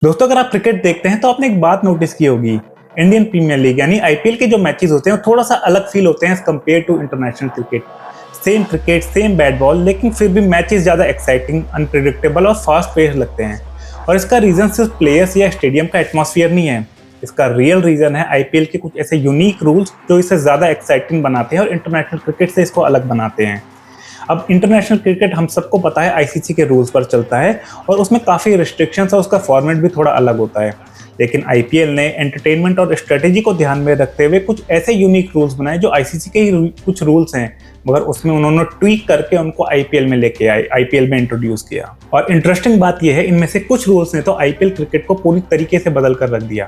दोस्तों, अगर आप क्रिकेट देखते हैं तो आपने एक बात नोटिस की होगी। इंडियन प्रीमियर लीग यानी आईपीएल के जो मैचेस होते हैं वो थोड़ा सा अलग फील होते हैं as compare to international cricket same bat ball, लेकिन फिर भी मैचेस ज़्यादा एक्साइटिंग, अनप्रिडिक्टेबल और फास्ट पेस लगते हैं। और इसका रीज़न सिर्फ प्लेयर्स या स्टेडियम का एटमॉस्फेयर नहीं है। इसका रियल रीज़न है आईपीएल के कुछ ऐसे यूनिक रूल्स जो इसे ज़्यादा एक्साइटिंग बनाते हैं और इंटरनेशनल क्रिकेट से इसको अलग बनाते हैं। अब इंटरनेशनल क्रिकेट हम सबको पता है आईसीसी के रूल्स पर चलता है और उसमें काफ़ी रिस्ट्रिक्शंस और उसका फॉर्मेट भी थोड़ा अलग होता है। लेकिन आईपीएल ने एंटरटेनमेंट और स्ट्रेटेजी को ध्यान में रखते हुए कुछ ऐसे यूनिक रूल्स बनाए जो आईसीसी के ही कुछ रूल्स हैं, मगर उसमें उन्होंने ट्वीक करके उनको आईपीएल में लेके आए, आईपीएल में इंट्रोड्यूस किया। और इंटरेस्टिंग बात यह है, इनमें से कुछ रूल्स ने तो आईपीएल क्रिकेट को पूरी तरीके से बदल कर रख दिया।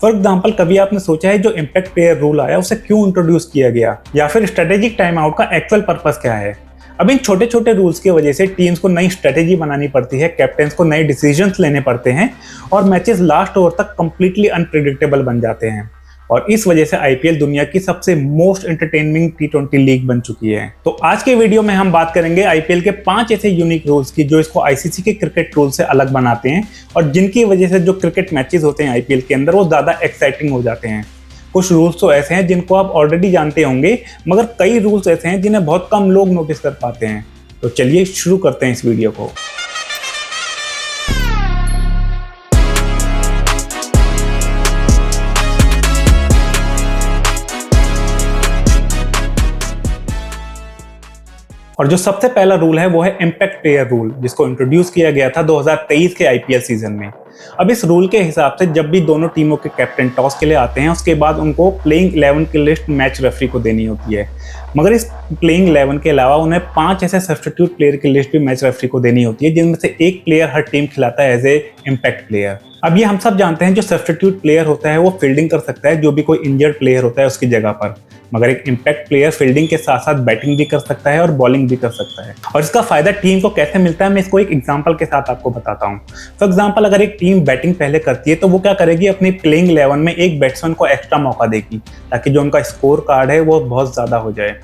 फॉर एग्जाम्पल, कभी आपने सोचा है जो इम्पैक्ट प्लेयर रूल आया उसे क्यों इंट्रोड्यूस किया गया, या फिर स्ट्रेटेजिक टाइम आउट का एक्चुअल पर्पस क्या है। अब इन छोटे छोटे रूल्स की वजह से टीम्स को नई स्ट्रेटेजी बनानी पड़ती है, कैप्टन्स को नए डिसीजंस लेने पड़ते हैं और मैचेस लास्ट ओवर तक कंप्लीटली अनप्रिडिक्टेबल बन जाते हैं। और इस वजह से आईपीएल दुनिया की सबसे मोस्ट एंटरटेनिंग टी20 लीग बन चुकी है। तो आज के वीडियो में हम बात करेंगे आईपीएल के 5 ऐसे यूनिक रूल्स की जो इसको आईसीसी के क्रिकेट रूल से अलग बनाते हैं और जिनकी वजह से जो क्रिकेट मैचेस होते हैं आईपीएल के अंदर वो ज़्यादा एक्साइटिंग हो जाते हैं। कुछ रूल्स तो ऐसे हैं जिनको आप ऑलरेडी जानते होंगे, मगर कई रूल्स ऐसे हैं जिन्हें बहुत कम लोग नोटिस कर पाते हैं। तो चलिए शुरू करते हैं इस वीडियो को। और जो सबसे पहला रूल है वो है इम्पैक्ट प्लेयर रूल, जिसको इंट्रोड्यूस किया गया था 2023 के आईपीएल सीजन में। अब इस रूल के हिसाब से जब भी दोनों टीमों के कैप्टन टॉस के लिए आते हैं उसके बाद उनको प्लेइंग 11 की लिस्ट मैच रेफरी को देनी होती है, मगर इस प्लेइंग 11 के अलावा उन्हें 5 ऐसे सब्स्टिट्यूट प्लेयर की लिस्ट भी मैच रेफरी को देनी होती है, जिनमें से एक प्लेयर हर टीम खिलाता है एज ए इम्पैक्ट प्लेयर। अब ये हम सब जानते हैं, जो सब्स्टिट्यूट प्लेयर होता है वो फील्डिंग कर सकता है जो भी कोई इंजर्ड प्लेयर होता है उसकी जगह पर, मगर एक इम्पैक्ट प्लेयर फील्डिंग के साथ साथ बैटिंग भी कर सकता है और बॉलिंग भी कर सकता है। और इसका फायदा टीम को कैसे मिलता है मैं इसको एक एग्जांपल के साथ आपको बताता हूँ। फॉर एग्जांपल, अगर एक टीम बैटिंग पहले करती है तो वो क्या करेगी, अपनी प्लेइंग 11 में एक बैट्समैन को एक्स्ट्रा मौका देगी ताकि जो उनका स्कोर कार्ड है वो बहुत ज़्यादा हो जाए।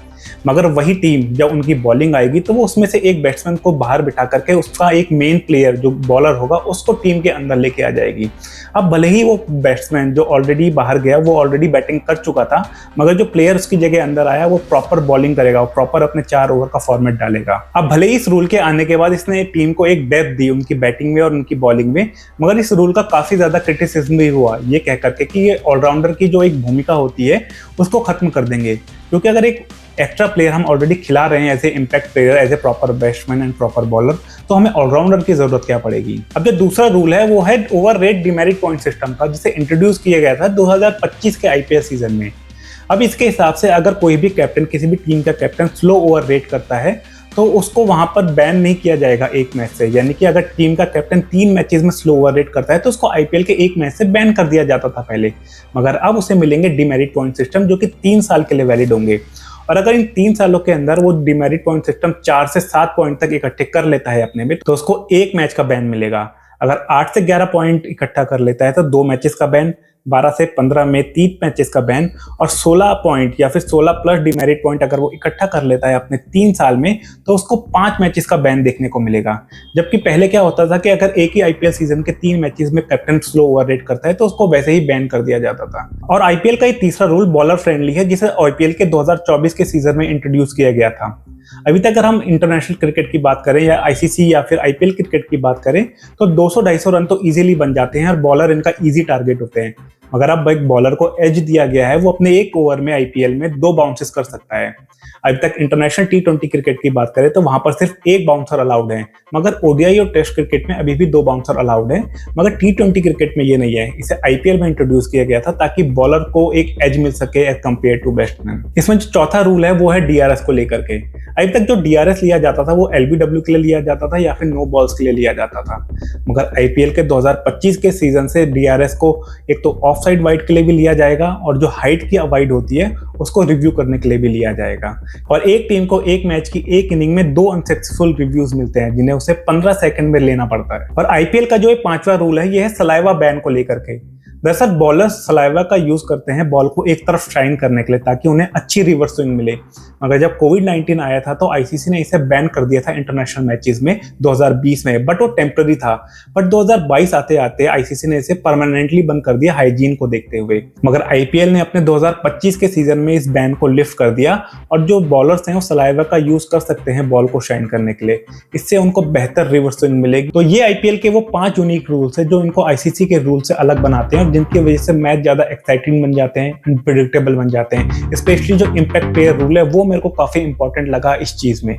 मगर वही टीम जब उनकी बॉलिंग आएगी तो वो उसमें से एक बैट्समैन को बाहर बिठा करके उसका एक मेन प्लेयर जो बॉलर होगा उसको टीम के अंदर लेके आ जाएगी। अब भले ही वो बैट्समैन जो ऑलरेडी बाहर गया वो ऑलरेडी बैटिंग कर चुका था, मगर जो प्लेयर उसकी जगह अंदर आया वो प्रॉपर बॉलिंग करेगा, वो प्रॉपर अपने 4 ओवर का फॉर्मेट डालेगा। अब भले ही इस रूल के आने के बाद इसने टीम को एक डेप्थ दी उनकी बैटिंग में और उनकी बॉलिंग में, मगर इस रूल का काफ़ी ज़्यादा क्रिटिसिज्म भी हुआ ये कह करके कि ये ऑलराउंडर की जो एक भूमिका होती है उसको खत्म कर देंगे। क्योंकि अगर एक एक्स्ट्रा प्लेयर हम ऑलरेडी खिला रहे हैं as a impact player, as a proper batsman and proper bowler, तो हमें ऑलराउंडर की जरूरत क्या पड़ेगी। अब जो दूसरा रूल है वो है over rate demerit point system का, जिसे इंट्रोड्यूस किया गया था 2025 के आईपीएल सीजन में। अब इसके हिसाब से अगर कोई भी कैप्टन, किसी भी टीम का कैप्टन स्लो ओवर रेट करता है तो उसको वहां पर बैन नहीं किया जाएगा एक मैच से। यानी कि अगर टीम का कैप्टन 3 मैचेस में स्लो ओवर रेट करता है तो उसको आईपीएल के एक मैच से बैन कर दिया जाता था पहले, मगर अब उसे मिलेंगे डिमेरिट पॉइंट सिस्टम जो कि 3 साल के लिए वैलिड होंगे। और अगर इन 3 सालों के अंदर वो डिमेरिट पॉइंट सिस्टम 4 से 7 पॉइंट तक इकट्ठे कर लेता है अपने में, तो उसको एक मैच का बैन मिलेगा। अगर 8 से 11 पॉइंट इकट्ठा कर लेता है तो 2 मैचेस का बैन, 12 से 15 में 3 मैचेस का बैन, और 16 पॉइंट या फिर 16 प्लस डिमेरिट पॉइंट अगर वो इकट्ठा कर लेता है अपने 3 साल में तो उसको 5 मैचेस का बैन देखने को मिलेगा। जबकि पहले क्या होता था कि अगर एक ही आईपीएल सीजन के 3 मैचेस में कैप्टन स्लो ओवर रेट करता है तो उसको वैसे ही बैन कर दिया जाता था। और आईपीएल का ये तीसरा रूल बॉलर फ्रेंडली है, जिसे आईपीएल के 2024 के सीजन में इंट्रोड्यूस किया गया था। अभी तक अगर हम इंटरनेशनल क्रिकेट की बात करें या आईसीसी या फिर आईपीएल क्रिकेट की बात करें तो 200-250 रन तो इजीली बन जाते हैं और बॉलर इनका इजी टारगेट होते हैं। मगर अब एक बॉलर को एज दिया गया है, वो अपने एक ओवर में आईपीएल में 2 बाउंसेस कर सकता है। अभी तक इंटरनेशनल टी20 क्रिकेट की बात करें तो वहां पर सिर्फ 1 बाउंसर अलाउड है, मगर ओडीआई और टेस्ट क्रिकेट में अभी भी 2 बाउंसर अलाउड है। मगर टी20 क्रिकेट में ये नहीं है, इसे आईपीएल में इंट्रोड्यूस किया गया था ताकि बॉलर को एक एज मिल सके एज कम्पेयर टू बैट्समैन। इसमें जो चौथा रूल है वो है डीआरएस को लेकर के। अभी तक जो डीआरएस लिया जाता था वो एलबीडब्ल्यू के लिए लिया जाता था या फिर नो बॉल्स के लिए लिया जाता था, मगर आईपीएल के 2025 के सीजन से डीआरएस को एक तो ऑफ साइड वाइड के लिए भी लिया जाएगा और जो हाइट की वाइड होती है उसको रिव्यू करने के लिए भी लिया जाएगा। और एक टीम को एक मैच की एक इनिंग में 2 अनसक्सेसफुल रिव्यूज मिलते हैं जिन्हें उसे 15 सेकंड में लेना पड़ता है। और आईपीएल का जो 5वां रूल है ये है सलाइवा बैन को लेकर के। दरअसल बॉलर्स सलाइवा का यूज करते हैं बॉल को एक तरफ शाइन करने के लिए ताकि उन्हें अच्छी रिवर्स स्विंग मिले। मगर जब कोविड-19 आया था तो आईसीसी ने इसे बैन कर दिया था इंटरनेशनल मैचेस में 2020 में, बट वो टेम्पररी था। बट 2022 आते आते आईसीसी ने इसे परमानेंटली बंद कर दिया हाइजीन को देखते हुए। मगर आईपीएल ने अपने 2025 के सीजन में इस बैन को लिफ्ट कर दिया और जो बॉलर्स हैं वो सलाइवा का यूज कर सकते हैं बॉल को शाइन करने के लिए। इससे उनको बेहतर रिवर्स स्विंग मिलेगी। तो ये आईपीएल के वो 5 यूनिक रूल्स है जो इनको आईसीसी के रूल से अलग बनाते हैं और जिनकी वजह से मैच ज्यादा एक्साइटिंग बन जाते हैं, अनप्रेडिक्टेबल बन जाते हैं। स्पेशली जो इंपैक्ट प्लेयर रूल है वो मेरे को काफी इंपॉर्टेंट लगा इस चीज में।